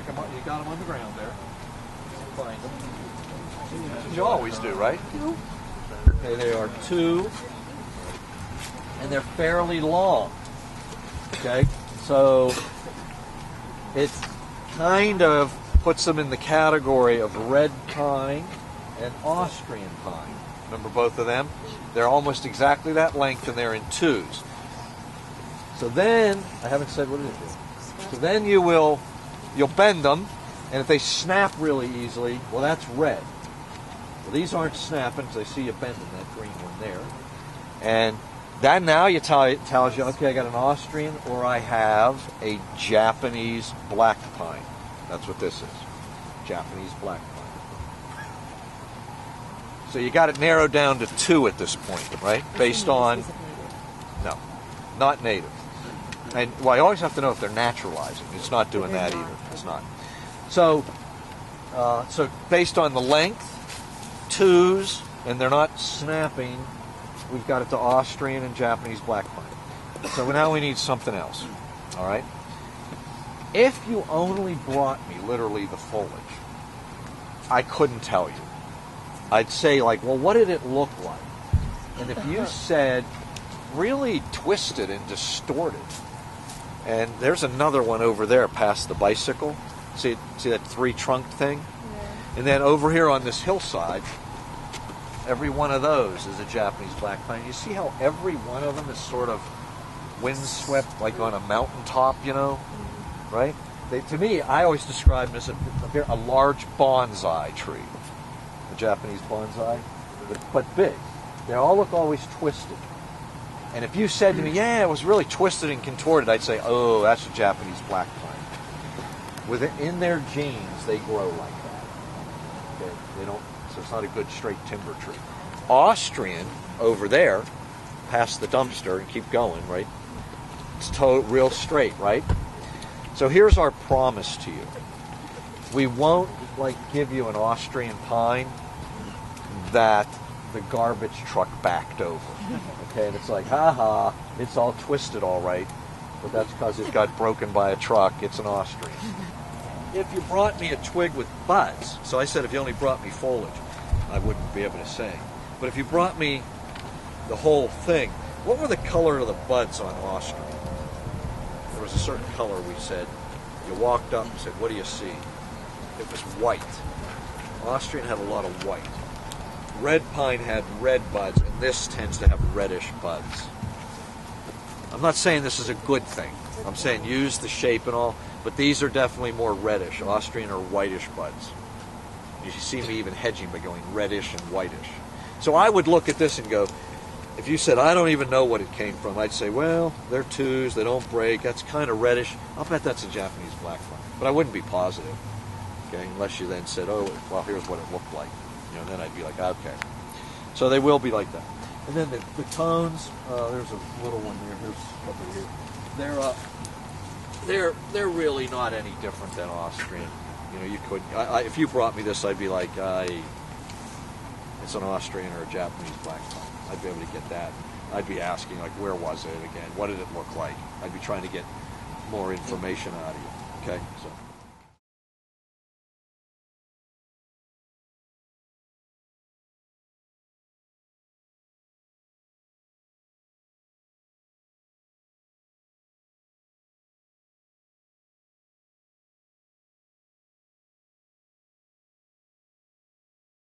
Check them out. You got them on the ground there. Find them. You always do, right? Okay, they are 2, and they're fairly long. Okay, so it kind of puts them in the category of red pine and Austrian pine. Remember both of them? They're almost exactly that length, and they're in 2s. So then, I haven't said what it is. So then you'll bend them, and if they snap really easily, well, that's red. Well, these aren't snapping, so I see you bending that green one there. And that now tells you, okay, I got an Austrian or I have a Japanese black pine. That's what this is, Japanese black pine. So you got it narrowed down to 2 at this point, right? Based on, no, not native. And well, you always have to know if they're naturalizing. It's not doing that either. It's not. So based on the length, 2s, and they're not snapping, we've got it to Austrian and Japanese black pine. So now we need something else. All right. If you only brought me literally the foliage, I couldn't tell you. I'd say, like, well, what did it look like? And if you said really twisted and distorted, and there's another one over there past the bicycle. See that 3-trunk thing? Yeah. And then over here on this hillside, every one of those is a Japanese black pine. You see how every one of them is sort of windswept, like on a mountaintop, you know? Mm-hmm. Right? To me, I always describe them as a large bonsai tree. A Japanese bonsai, but big. They all look always twisted. And if you said to me, yeah, it was really twisted and contorted, I'd say, oh, that's a Japanese black pine. Within their genes, they grow like that. Okay? They don't. So it's not a good straight timber tree. Austrian over there, past the dumpster and keep going, right? It's real straight, right? So here's our promise to you. We won't give you an Austrian pine that the garbage truck backed over. Okay, and it's like, ha, it's all twisted all right, but that's because it got broken by a truck. It's an Austrian. If you brought me a twig with buds, so I said if you only brought me foliage, I wouldn't be able to say. But if you brought me the whole thing, what were the color of the buds on Austrian? There was a certain color we said. You walked up and said, what do you see? It was white. Austrian had a lot of white. Red pine had red buds, and this tends to have reddish buds. I'm not saying this is a good thing. I'm saying use the shape and all, but these are definitely more reddish. Austrian are whitish buds. You see me even hedging by going reddish and whitish. So I would look at this and go, if you said, I don't even know what it came from, I'd say, well, they're 2s, they don't break, that's kind of reddish. I'll bet that's a Japanese black pine. But I wouldn't be positive, okay, unless you then said, oh, well, here's what it looked like. You know, then I'd be like, okay. So they will be like that. And then the tones, there's a little one there. Here's a couple here. They're really not any different than Austrian. You know, you could, if you brought me this, I'd be like, it's an Austrian or a Japanese black pine. I'd be able to get that. I'd be asking, like, where was it again? What did it look like? I'd be trying to get more information out of you. Okay, so.